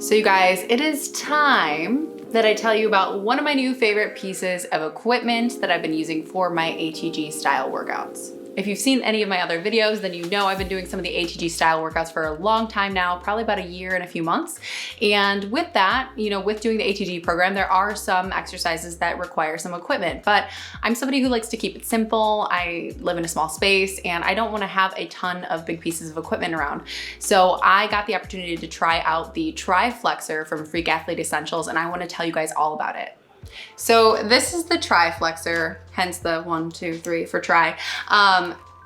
So you guys, it is time that I tell you about one of my new favorite pieces of equipment that I've been using for my ATG style workouts. If you've seen any of my other videos, then you know I've been doing some of the ATG style workouts for a long time now, probably about a year and a few months. And with that, with doing the ATG program, there are some exercises that require some equipment, but I'm somebody who likes to keep it simple. I live in a small space and I don't want to have a ton of big pieces of equipment around. So I got the opportunity to try out the Tri-Flexor from Freak Athlete Essentials, and I want to tell you guys all about it. So this is the Tri-Flexor, hence the 1, 2, 3 for try.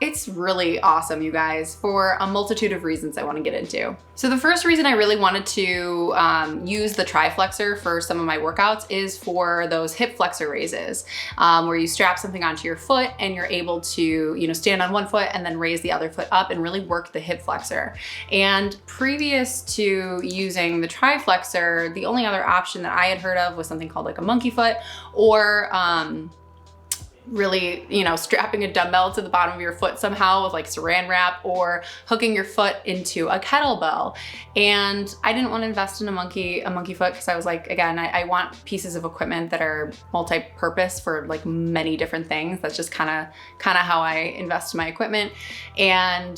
It's really awesome, you guys, for a multitude of reasons I want to get into. So the first reason I really wanted to use the Tri-Flexor for some of my workouts is for those hip flexor raises, where you strap something onto your foot and you're able to, stand on one foot and then raise the other foot up and really work the hip flexor. And previous to using the Tri-Flexor, the only other option that I had heard of was something called like a monkey foot, or really, strapping a dumbbell to the bottom of your foot somehow with like saran wrap, or hooking your foot into a kettlebell. And I didn't want to invest in a monkey foot because I was like, again, I want pieces of equipment that are multi-purpose for like many different things. That's just kind of how I invest in my equipment. And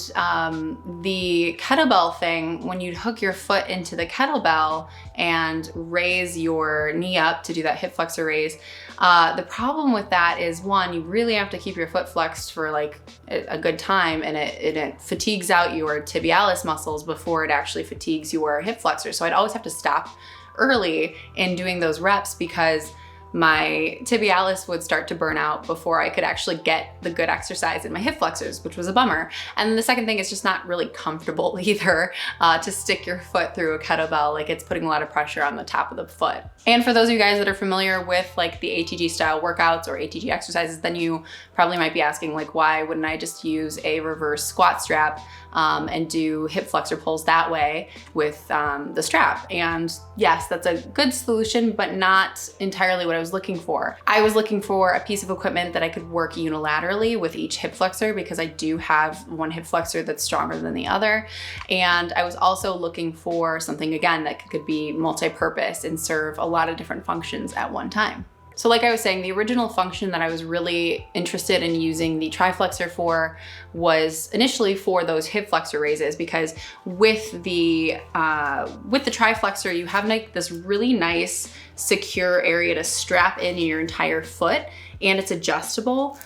the kettlebell thing, when you hook your foot into the kettlebell and raise your knee up to do that hip flexor raise, the problem with that is, one, you really have to keep your foot flexed for like a good time, and it fatigues out your tibialis muscles before it actually fatigues your hip flexor. So I'd always have to stop early in doing those reps because my tibialis would start to burn out before I could actually get the good exercise in my hip flexors, which was a bummer. And then the second thing is just not really comfortable either to stick your foot through a kettlebell. Like, it's putting a lot of pressure on the top of the foot. And for those of you guys that are familiar with like the ATG style workouts or ATG exercises, then you probably might be asking, like, why wouldn't I just use a reverse squat strap and do hip flexor pulls that way with the strap? And yes, that's a good solution, but not entirely what I was looking for. I was looking for a piece of equipment that I could work unilaterally with each hip flexor, because I do have one hip flexor that's stronger than the other. And I was also looking for something, again, that could be multi-purpose and serve a lot of different functions at one time. So like I was saying, the original function that I was really interested in using the Tri-Flexor for was initially for those hip flexor raises, because with the Tri-Flexor, you have like this really nice secure area to strap in your entire foot, and it's adjustable.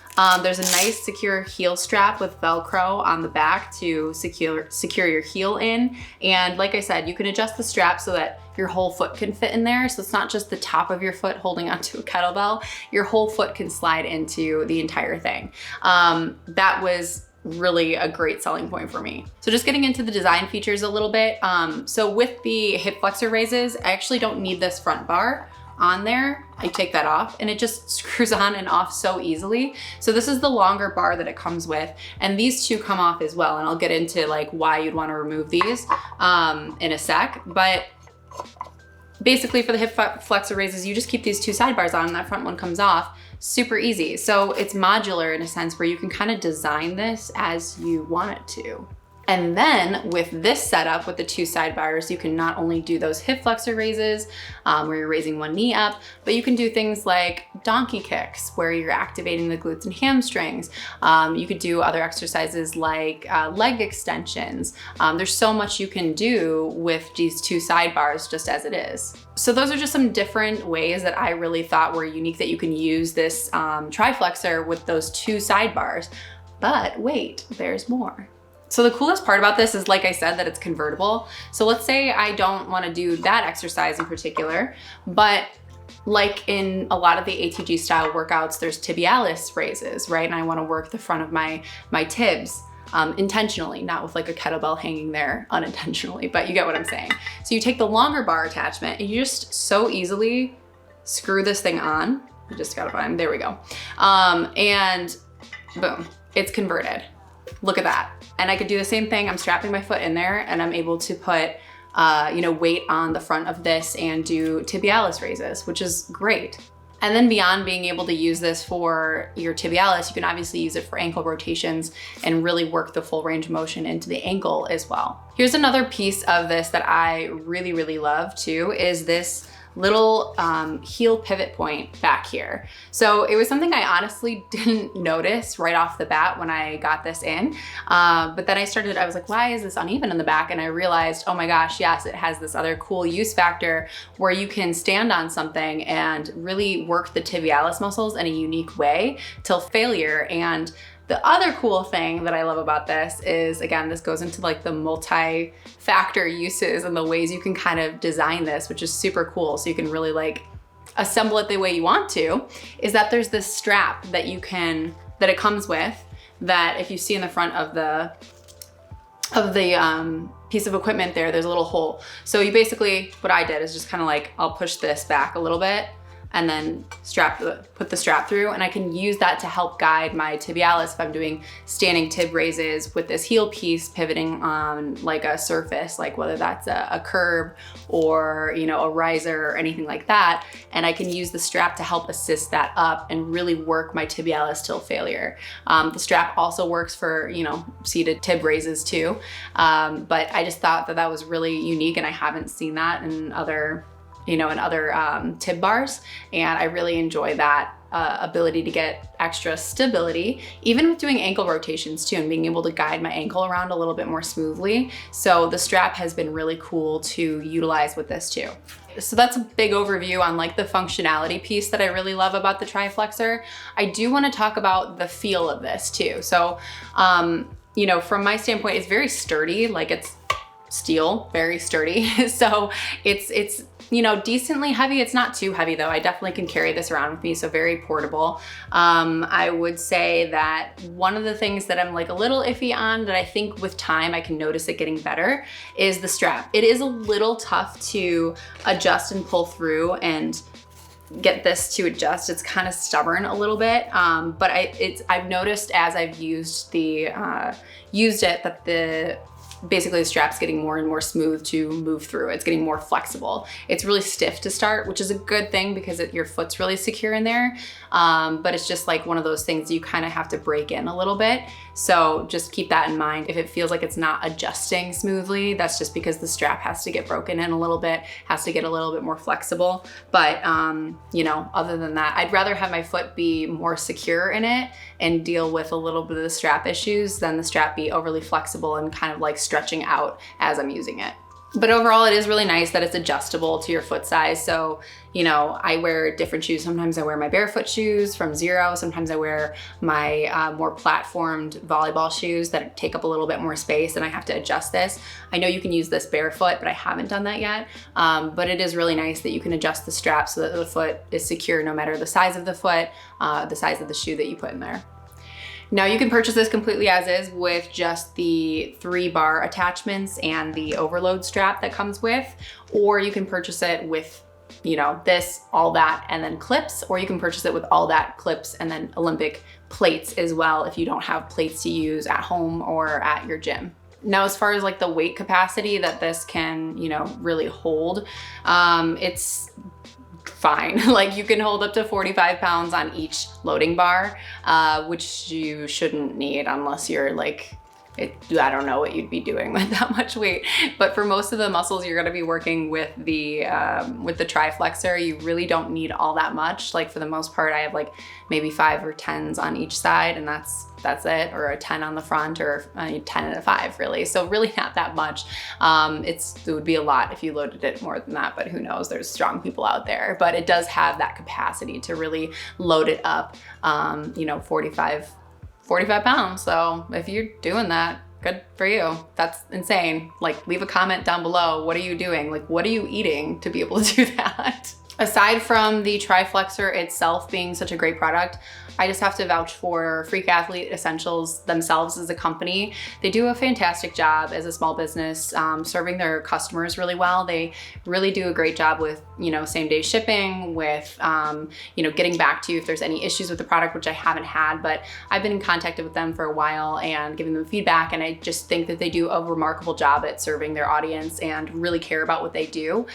There's a nice secure heel strap with Velcro on the back to secure your heel in. And like I said, you can adjust the strap so that your whole foot can fit in there. So it's not just the top of your foot holding onto a kettlebell, your whole foot can slide into the entire thing. That was really a great selling point for me. So just getting into the design features a little bit. So with the hip flexor raises, I actually don't need this front bar on there. I take that off and it just screws on and off so easily. So this is the longer bar that it comes with, and these two come off as well. And I'll get into like why you'd want to remove these in a sec. But basically for the hip flexor raises, you just keep these two sidebars on and that front one comes off. Super easy. So it's modular in a sense where you can kind of design this as you want it to. And then with this setup, with the two sidebars, you can not only do those hip flexor raises where you're raising one knee up, but you can do things like donkey kicks where you're activating the glutes and hamstrings. You could do other exercises like leg extensions. There's so much you can do with these two sidebars just as it is. So those are just some different ways that I really thought were unique that you can use this Tri-Flexor with those two sidebars. But wait, there's more. So the coolest part about this is, like I said, that it's convertible. So let's say I don't want to do that exercise in particular, but like in a lot of the ATG style workouts, there's tibialis raises, right? And I want to work the front of my tibs intentionally, not with like a kettlebell hanging there unintentionally, but you get what I'm saying. So you take the longer bar attachment and you just so easily screw this thing on. I just got it on, there we go. And boom, it's converted. Look at that. And I could do the same thing. I'm strapping my foot in there and I'm able to put, weight on the front of this and do tibialis raises, which is great. And then beyond being able to use this for your tibialis, you can obviously use it for ankle rotations and really work the full range of motion into the ankle as well. Here's another piece of this that I really, really love too, is this little heel pivot point back here. So it was something I honestly didn't notice right off the bat when I got this in. But then I was like, why is this uneven in the back? And I realized, oh my gosh, yes, it has this other cool use factor where you can stand on something and really work the tibialis muscles in a unique way till failure. And the other cool thing that I love about this is, again, this goes into like the multi-factor uses and the ways you can kind of design this, which is super cool. So you can really like assemble it the way you want to, is that there's this strap that it comes with, that if you see in the front of the piece of equipment there's a little hole. So you basically, what I did is just kind of like, I'll push this back a little bit and then put the strap through, and I can use that to help guide my tibialis if I'm doing standing tib raises with this heel piece pivoting on like a surface, like whether that's a curb or, you know, a riser or anything like that. And I can use the strap to help assist that up and really work my tibialis till failure. The strap also works for, you know, seated tib raises too. But I just thought that was really unique, and I haven't seen that in other tib bars. And I really enjoy that ability to get extra stability, even with doing ankle rotations too, and being able to guide my ankle around a little bit more smoothly. So the strap has been really cool to utilize with this too. So that's a big overview on like the functionality piece that I really love about the Tri-Flexor. I do want to talk about the feel of this too. So, you know, from my standpoint, it's very sturdy, like it's steel, very sturdy. So it's, you know, decently heavy. It's not too heavy though. I definitely can carry this around with me, so very portable. I would say that one of the things that I'm like a little iffy on, that I think with time I can notice it getting better, is the strap. It is a little tough to adjust and pull through and get this to adjust. It's kind of stubborn a little bit, but I've noticed as I've used it that basically the strap's getting more and more smooth to move through. It's getting more flexible. It's really stiff to start, which is a good thing because your foot's really secure in there. But it's just like one of those things you kind of have to break in a little bit. So just keep that in mind. If it feels like it's not adjusting smoothly, that's just because the strap has to get broken in a little bit, has to get a little bit more flexible. But you know, other than that, I'd rather have my foot be more secure in it and deal with a little bit of the strap issues than the strap be overly flexible and kind of like stretching out as I'm using it. But overall, it is really nice that it's adjustable to your foot size. So, you know, I wear different shoes. Sometimes I wear my barefoot shoes from Zero. Sometimes I wear my more platformed volleyball shoes that take up a little bit more space, and I have to adjust this. I know you can use this barefoot, but I haven't done that yet. But it is really nice that you can adjust the strap so that the foot is secure no matter the size of the foot, the size of the shoe that you put in there. Now you can purchase this completely as is with just the 3-bar attachments and the overload strap that comes with, or you can purchase it with, you know, this, all that, and then clips, or you can purchase it with all that, clips, and then Olympic plates as well if you don't have plates to use at home or at your gym. Now, as far as like the weight capacity that this can, you know, really hold, it's fine. Like you can hold up to 45 pounds on each loading bar, which you shouldn't need unless you're like, I don't know what you'd be doing with that much weight. But for most of the muscles you're gonna be working with the Tri-Flexor, you really don't need all that much. Like for the most part, I have like maybe 5 or 10s on each side, and that's it, or a 10 on the front, or a 10 and a 5 really. So really not that much. It would be a lot if you loaded it more than that, but who knows, there's strong people out there. But it does have that capacity to really load it up, you know, 45 pounds. So if you're doing that, good for you. That's insane. Like leave a comment down below. What are you doing? Like what are you eating to be able to do that? Aside from the Tri-Flexor itself being such a great product, I just have to vouch for Freak Athlete Essentials themselves as a company. They do a fantastic job as a small business, serving their customers really well. They really do a great job with, you know, same day shipping, with, you know, getting back to you if there's any issues with the product, which I haven't had, but I've been in contact with them for a while and giving them feedback. And I just think that they do a remarkable job at serving their audience and really care about what they do.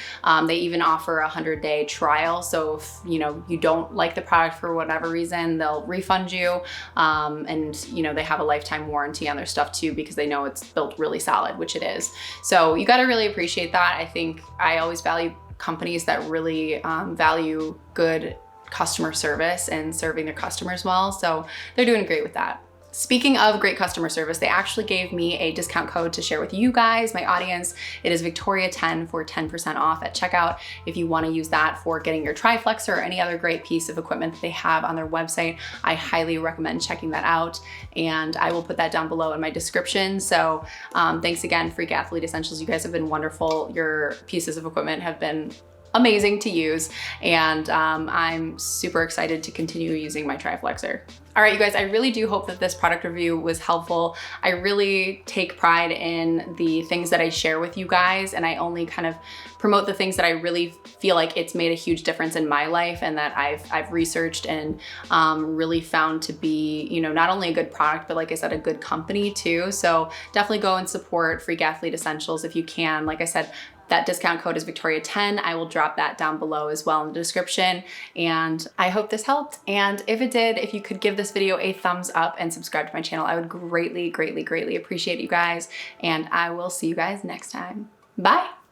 They even offer a 100-day trial. So if, you know, you don't like the product for whatever reason, they'll refund you. And, you know, they have a lifetime warranty on their stuff too, because they know it's built really solid, which it is. So you got to really appreciate that. I think I always value companies that really value good customer service and serving their customers well. So they're doing great with that. Speaking of great customer service, they actually gave me a discount code to share with you guys, my audience. It is Victoria10 for 10% off at checkout. If you want to use that for getting your Tri-Flexor or any other great piece of equipment that they have on their website, I highly recommend checking that out. And I will put that down below in my description. So thanks again, Freak Athlete Essentials. You guys have been wonderful. Your pieces of equipment have been amazing to use, and I'm super excited to continue using my Tri-Flexor. All right, you guys, I really do hope that this product review was helpful. I really take pride in the things that I share with you guys, and I only kind of promote the things that I really feel like it's made a huge difference in my life and that I've researched and really found to be, you know, not only a good product, but like I said, a good company too. So definitely go and support Freak Athlete Essentials if you can. Like I said, that discount code is Victoria10. I will drop that down below as well in the description. And I hope this helped. And if it did, if you could give this video a thumbs up and subscribe to my channel, I would greatly, greatly, greatly appreciate you guys. And I will see you guys next time. Bye.